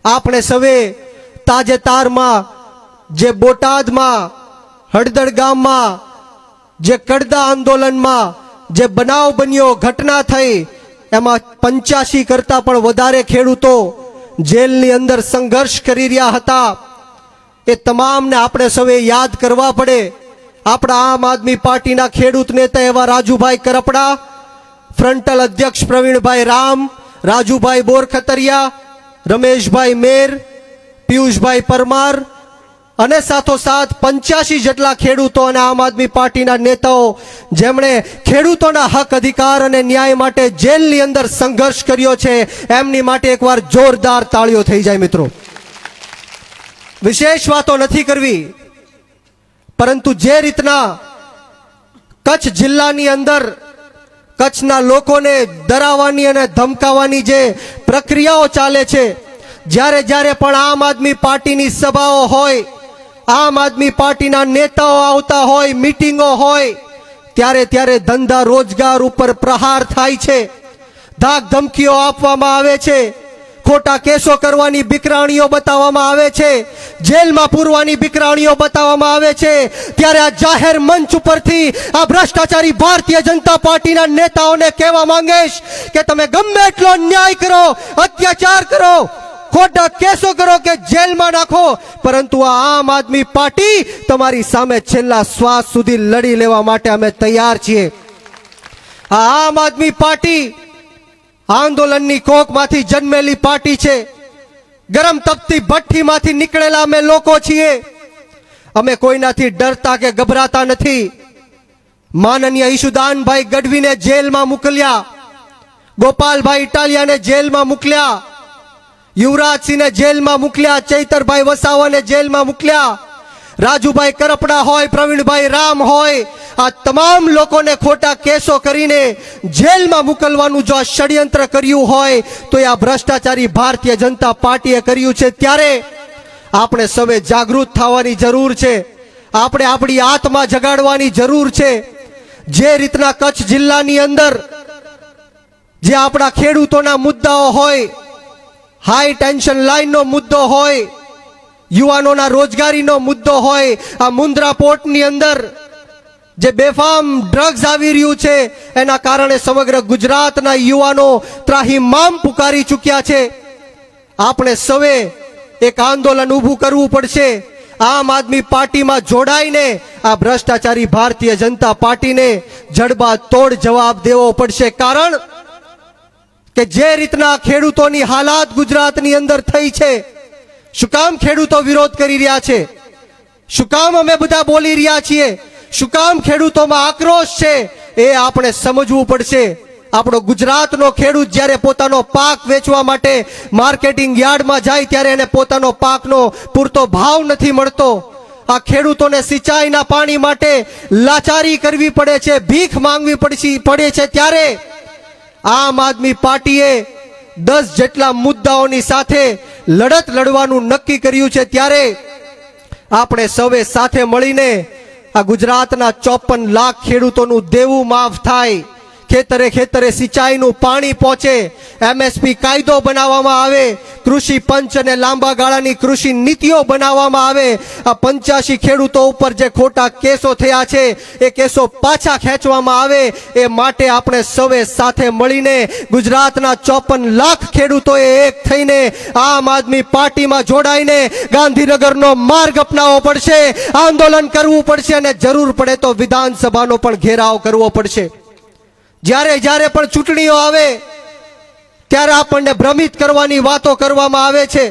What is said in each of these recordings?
આપણે સવે તાજેતરમાં જે બોટાદમાં હળદળ ગામમાં જે કડદા આંદોલનમાં જે બનાવ બન્યો, ઘટના થઈ, એમાં 85 કરતા પણ વધારે ખેડૂતો જેલની અંદર સંઘર્ષ કરી રહ્યા હતા. એ તમામને આપણે સૌએ યાદ કરવા પડે. આપણા આમ આદમી પાર્ટીના ખેડૂત નેતા એવા રાજુભાઈ કરપડા, ફ્રન્ટલ અધ્યક્ષ પ્રવીણભાઈ રામ, રાજુભાઈ બોરખતરિયા, રમેશભાઈ મેર, પિયુષભાઈ પરમાર અને સાથોસાથ 85 જેટલા ખેડૂતો અને આમ આદમી પાર્ટીના નેતાઓ જેમણે ખેડૂતોના હક અધિકાર અને ન્યાય માટે જેલની અંદર સંઘર્ષ કર્યો છે, એમની માટે એકવાર જોરદાર તાળીઓ થઈ જાય. મિત્રો, વિશેષ વાતો નથી કરવી, પરંતુ જે રીતના કચ્છ જિલ્લાની અંદર કચ્છના લોકોને ડરાવવાની અને ધમકાવવાની જે પ્રક્રિયાઓ ચાલે છે, જ્યારે જ્યારે પણ આમ આદમી પાર્ટીની સભાઓ હોય, આમ આદમી પાર્ટીના નેતાઓ આવતા હોય, મીટિંગો હોય, ત્યારે ત્યારે ધંધા રોજગાર ઉપર પ્રહાર થાય છે, ધાક ધમકીઓ આપવામાં આવે છે, ખોટા કેસો કરવાની બીકરાણીઓ બતાવવામાં આવે છે, જેલમાં પૂરવાની બીકરાણીઓ બતાવવામાં આવે છે. ત્યારે આ જાહેર મંચ ઉપરથી આ ભ્રષ્ટાચારી ભારતીય જનતા પાર્ટીના નેતાઓને કહેવા માંગીશ કે તમે ગમે એટલો ન્યાય કરો, અત્યાચાર કરો, ખોટા કેસો કરો કે જેલમાં નાખો, પરંતુ આ આમ આદમી પાર્ટી તમારી સામે છેલ્લા શ્વાસ સુધી લડી લેવા માટે અમે તૈયાર છીએ. આ આમ આદમી પાર્ટી આંદોલનની કોખમાંથી જન્મેલી પાર્ટી છે. ગરમ તપતી ભઠ્ઠીમાંથી નીકળેલા અમે લોકો છીએ. અમે કોઈનાથી ડરતા કે ગભરાતા નથી. માનનીય ઈશુદાનભાઈ ગઢવીને જેલમાં મોકલ્યા, ગોપાલભાઈ ઇટાલિયાને જેલમાં મોકલ્યા, યુવરાજસિંહને જેલમાં મોકલ્યા, ચૈતરભાઈ વસાવાને જેલમાં મોકલ્યા, રાજુભાઈ કરપડા હોય, પ્રવીણભાઈ રામ હોય, આ તમામ લોકોને ખોટા કેસો કરીને જેલમાં મોકલવાનું જો આ ષડયંત્ર કર્યું હોય તો આ ભ્રષ્ટાચારી ભારતીય જનતા પાર્ટીએ કર્યું છે. ત્યારે આપણે સૌએ જાગૃત થવાની જરૂર છે. આપણે આપણી આત્મા જગાડવાની જરૂર છે. જે રીતના કચ્છ જિલ્લાની અંદર જે આપણા ખેડૂતોના મુદ્દાઓ હોય, હાઈ ટેન્શન લાઈનનો મુદ્દો હોય, યુવાનોના રોજગારીનો મુદ્દો હોય, આ મુન્દ્રા પોર્ટની અંદર જે બેફામ ડ્રગ્સ આવી રહ્યું છે, એના કારણે સમગ્ર ગુજરાતના યુવાનો ત્રાહિમામ પુકારી ચૂક્યા છે. આપણે સૌએ એક આંદોલન ઊભું કરવું પડશે. આમ આદમી પાર્ટીમાં જોડાઈને આ ભ્રષ્ટાચારી ભારતીય જનતા પાર્ટીને જડબાતોડ જવાબ દેવો પડશે. કારણ કે જે રીતના ખેડૂતોની હાલાત ગુજરાતની અંદર થઈ છે, શું કામ ખેડૂતો વિરોધ કરી રહ્યા છે, શું કામ અમે બધા બોલી રહ્યા છીએ, શું કામ ખેડૂતોમાં આક્રોશ છે, એ આપણે સમજવું પડશે. આપણો ગુજરાતનો ખેડૂત જ્યારે પોતાનો પાક વેચવા માટે માર્કેટિંગ યાર્ડમાં જાય ત્યારે એને પોતાનો પાકનો પૂરતો ભાવ નથી મળતો. આ ખેડૂતોને સિંચાઈના પાણી માટે લાચારી કરવી પડે છે, ભીખ માંગવી પડે છે. ત્યારે આમ આદમી પાર્ટીએ 10 જેટલા મુદ્દાઓની સાથે લડત લડવાનું નક્કી કર્યું છે. ત્યારે આપણે સૌએ સાથે મળીને આ ગુજરાતના 54 લાખ ખેડૂતોનું દેવું માફ થાય, ખેતરે ખેતરે સિંચાઈનું પાણી પહોંચે, એમએસપી કાયદો બનાવવામાં આવે, કૃષિ પંચ અને લાંબા ગાળાની કૃષિ નીતિઓ બનાવવામાં આવે. આ 85 ખેડૂતો ઉપર જે ખોટા કેસો થયા છે એ કેસો પાછા ખેંચવામાં આવે. એ માટે આપણે સૌએ સાથે મળીને ગુજરાતના 54 લાખ ખેડૂતોએ એક થઈને આમ આદમી પાર્ટીમાં જોડાઈને ગાંધીનગરનો માર્ગ અપનાવવો પડશે, આંદોલન કરવું પડશે અને જરૂર પડે તો વિધાનસભાનો પણ ઘેરાવ કરવો પડશે. જ્યારે જ્યારે પણ ચૂંટણીઓ આવે ત્યારે આપણને ભ્રમિત કરવાની વાતો કરવામાં આવે છે.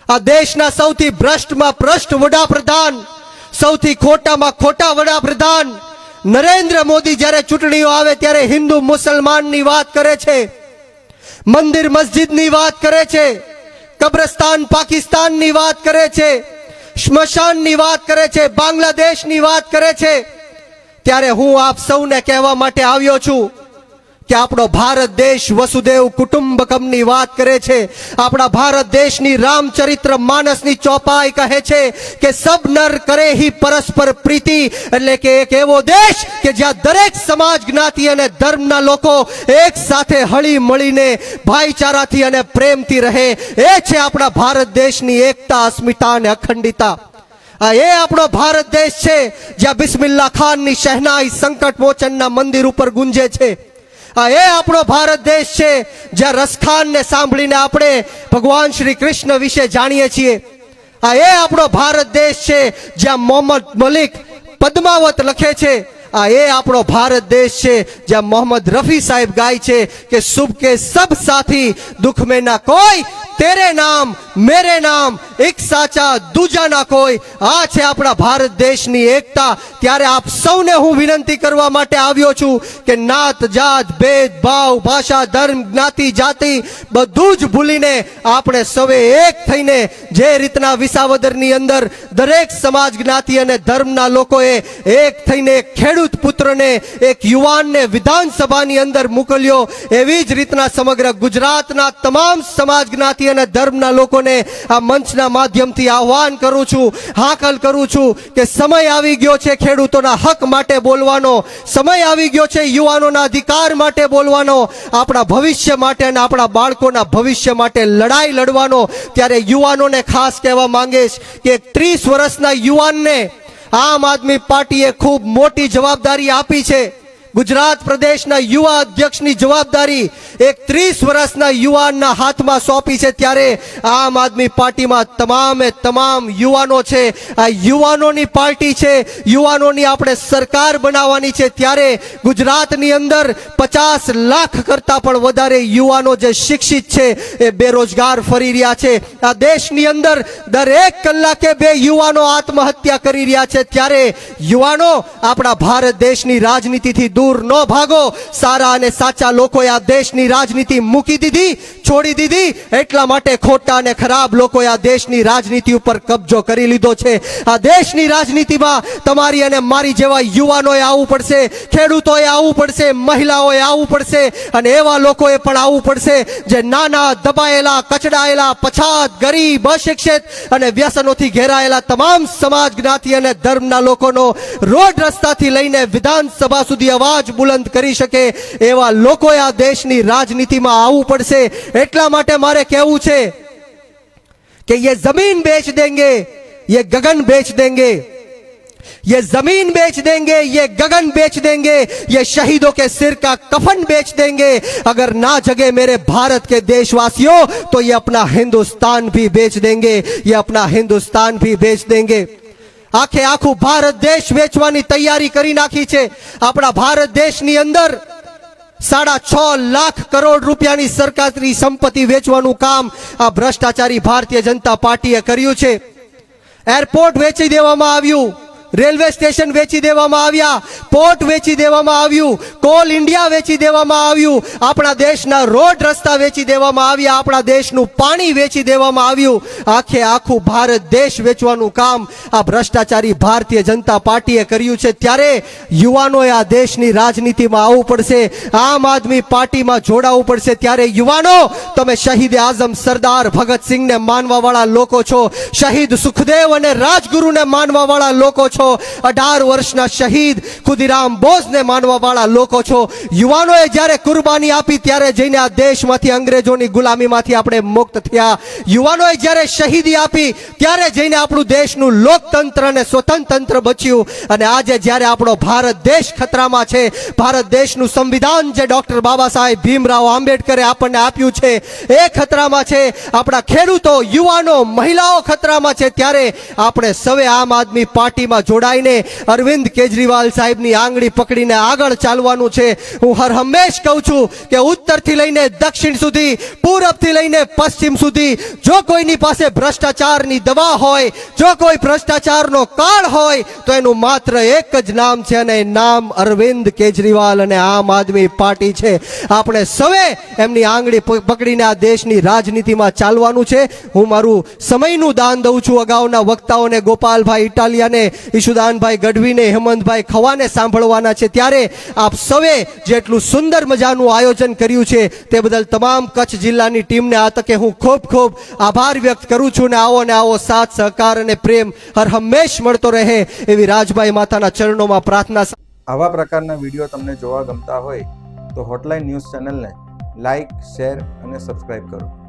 આ દેશના સૌથી ભ્રષ્ટમાં ભ્રષ્ટ વડાપ્રધાન, સૌથી ખોટામાં ખોટા વડાપ્રધાન નરેન્દ્ર મોદી જ્યારે ચૂંટણીઓ આવે ત્યારે હિન્દુ મુસલમાનની વાત કરે છે, મંદિર મસ્જિદની વાત કરે છે, કબ્રસ્તાન પાકિસ્તાનની વાત કરે છે, સ્મશાનની વાત કરે છે, બાંગ્લાદેશની વાત કરે છે. ત્યારે હું આપ સૌને કહેવા માટે આવ્યો છું કે આપણો ભારત દેશ વસુદેવ કુટુંબકમની વાત કરે છે. આપણા ભારત દેશની રામચરિત્ર માનસની ચોપાઈ કહે છે કે સબ નર કરે હી પરસ્પર પ્રીતિ, એટલે કે એક એવો દેશ કે જ્યાં દરેક સમાજ, જ્ઞાતિ અને ધર્મના લોકો એક સાથે હળી મળીને ભાઈચારાથી અને પ્રેમથી રહે. એ છે આપણા ભારત દેશની એકતા, અસ્મિતા અને અખંડિતા. એ આપણો ભારત દેશ છે જ્યાં બિસ્મિલ્લા ખાનની શહેનાઈ સંકટ મોચનના મંદિર ઉપર ગુંજે છે. એ આપણો ભારત દેશ છે જ્યાં રસખાનને સાંભળીને આપણે ભગવાન શ્રી કૃષ્ણ વિશે જાણીએ છીએ. એ આપણો ભારત દેશ છે જ્યાં મોહમ્મદ મલિક પદ્માવત લખે છે. એ આપણો ભારત દેશ છે જ્યાં મોહમ્મદ રફી સાહેબ ગાય છે કે સુબ કે સબ સાથી દુઃખ में ना कोई, तेरे नाम मेरे नाम એક સાચા દૂજા ના કોઈ. આ છે આપણા ભારત દેશની એકતા. ત્યારે આપ સૌને હું વિનંતી કરવા માટે આવ્યો છું કે નાત જાત ભેદભાવ, ભાષા, ધર્મ, જ્ઞાતિ, જાતિ બધું જ ભૂલીને આપણે સૌએ એક થઈને જે રીતના વિસાવદરની અંદર દરેક સમાજ, જ્ઞાતિ અને ધર્મના લોકોએ એક થઈને ખેડૂત પુત્રને, એક યુવાનને વિધાનસભાની અંદર મોકલ્યો, એવી જ રીતના સમગ્ર ગુજરાતના તમામ સમાજ, જ્ઞાતિ અને ધર્મના લોકોને આ મંચના માધ્યમથી આહવાન કરું છું, હાકલ કરું છું કે સમય આવી ગયો છે ખેડૂતોના હક માટે બોલવાનો, સમય આવી ગયો છે યુવાનોના અધિકાર માટે બોલવાનો, આપણા ભવિષ્ય માટે અને આપણા બાળકોના ભવિષ્ય માટે લડાઈ લડવાનો. ત્યારે યુવાનોને ખાસ કહેવા માંગીશ કે 30 વર્ષના યુવાનને આમ આદમી પાર્ટીએ ખૂબ મોટી જવાબદારી આપી છે. ગુજરાત પ્રદેશના યુવા અધ્યક્ષની જવાબદારી એક 30 વર્ષના યુવાનના હાથમાં સોંપી છે. ત્યારે આમ આદમી પાર્ટીમાં તમામે તમામ યુવાનો છે. આ યુવાનોની પાર્ટી છે, યુવાનોની આપણે સરકાર બનાવવાની છે. ત્યારે ગુજરાતની અંદર 50 લાખ કરતા પણ વધારે યુવાનો જે શિક્ષિત છે એ બેરોજગાર ફરી રહ્યા છે. આ દેશની અંદર દરેક કલાકે 2 યુવાનો આત્મહત્યા કરી રહ્યા છે. ત્યારે યુવાનો, આપણા ભારત દેશની રાજનીતિથી દૂર ન ભાગો. સારા અને સાચા લોકોએ આ દેશની રાજનીતિ મૂકી દીધી, છોડી દીધી. એટલા માટે ખોટા અને ખરાબ લોકોએ આ દેશની રાજનીતિ ઉપર કબજો કરી લીધો છે. આ દેશની રાજનીતિમાં તમારી અને મારી જેવા યુવાનોએ આવવું પડશે, ખેડૂતોએ આવવું પડશે, મહિલાઓએ આવવું પડશે અને એવા લોકોએ પણ આવવું પડશે જે નાના, દબાયેલા, કચડાયેલા, પછાત, ગરીબ, અશિક્ષિત અને વ્યસનોથી ઘેરાયેલા તમામ સમાજ, જ્ઞાતિ અને ધર્મના લોકોનો રોડ રસ્તાથી લઈને વિધાનસભા સુધી અવાજ બુલંદ કરી શકે એવા લોકોએ આ દેશની રાજનીતિમાં આવવું પડશે. એટલા માટે મારે કહેવું છે કે ये जमीन बेच देंगे, ये गगन बेच देंगे, ये जमीन बेच देंगे, ये गगन बेच देंगे, ये शहीदों के सिर का कफन बेच देंगे. अगर ना जगे मेरे भारत के देशवासियों तो ये अपना हिंदुस्तान भी बेच देंगे, ये अपना हिंदुस्तान भी बेच देंगे. આખે આખું ભારત દેશ વેચવાની તૈયારી કરી નાખી છે. આપણા ભારત દેશની અંદર 6.5 લાખ કરોડ રૂપિયાની સરકારી સંપત્તિ વેચવાનું કામ આ ભ્રષ્ટાચારી ભારતીય જનતા પાર્ટીએ કર્યું છે. એરપોર્ટ વેચી દેવામાં આવ્યું, રેલવે સ્ટેશન વેચી દેવામાં આવ્યા, પોર્ટ વેચી દેવામાં આવ્યું, કોલ ઇન્ડિયા વેચી દેવામાં આવ્યું, આપણા દેશના રોડ રસ્તા વેચી દેવામાં આવ્યા, આપણા દેશનું પાણી વેચી દેવામાં આવ્યું. આખે આખું ભારત દેશ વેચવાનું કામ આ ભ્રષ્ટાચારી ભારતીય જનતા પાર્ટીએ કર્યું છે. ત્યારે યુવાનોએ આ દેશની રાજનીતિમાં આવવું પડશે, આમ આદમી પાર્ટીમાં જોડાવવું પડશે. ત્યારે યુવાનો, તમે શહીદ આઝમ સરદાર ભગતસિંહને માનવાવાળા લોકો છો, શહીદ સુખદેવ અને રાજગુરુને માનવાવાળા લોકો છો, 18 વર્ષના શહીદ ખુદીરામ બોઝને માનવાવાળા લોકો છો. યુવાનોએ જ્યારે કુરબાની આપી ત્યારે જઈને આ દેશમાંથી, અંગ્રેજોની ગુલામીમાંથી આપણે મુક્ત થયા. યુવાનોએ જ્યારે શહીદી આપી ત્યારે જઈને આપણું દેશનું લોકતંત્ર અને સ્વતંત્ર બચ્યું. અને આજે જ્યારે આપણો ભારત દેશ ખતરામાં છે, ભારત દેશનું સંવિધાન જે ડોક્ટર બાબા સાહેબ ભીમરાવ આંબેડકરે આપણને આપ્યું છે એ ખતરામાં છે, આપણા ખેડૂતો, યુવાનો, મહિલાઓ ખતરામાં છે. ત્યારે આપણે સૌએ આમ આદમી પાર્ટીમાં જોડાઈને અરવિંદ કેજરીવાલ સાહેબની આંગળી પકડીને આગળ ચાલવાનું છે. હું હર હંમેશ કહું છું કે ઉત્તરથી લઈને દક્ષિણ સુધી, પૂરબથી લઈને પશ્ચિમ સુધી જો કોઈની પાસે ભ્રષ્ટાચારની દવા હોય, જો કોઈ ભ્રષ્ટાચારનો કાર્ડ હોય તો એનું માત્ર એક જ નામ છે અને એ નામ અરવિંદ કેજરીવાલ અને આમ આદમી પાર્ટી છે. આપણે સૌએ એમની આંગળી પકડીને આ દેશની રાજનીતિમાં ચાલવાનું છે. હું મારું સમયનું દાન દઉં છું અગાઉના વક્તાઓને, ગોપાલભાઈ ઇટાલિયાને, ઈશુદાનભાઈ ગઢવીને, હેમંતભાઈ ખવાને સાંભળવાના છે, ત્યારે આપ સૌએ જેટલું સુંદર મજાનું આયોજન કર્યું છે તે બદલ તમામ કચ્છ જિલ્લાની ટીમને આ તકે હું ખૂબ ખૂબ આભાર વ્યક્ત કરું છું. ને આવો સાથ સહકાર અને પ્રેમ હર હંમેશ મળતો રહે એવી રાજભાઈ માતાના ચરણોમાં પ્રાર્થના. આવા પ્રકારના વિડીયો તમને જોવા ગમતા હોય તો હોટલાઇન ન્યૂઝ ચેનલને લાઇક, શેર અને સબસ્ક્રાઇબ કરો.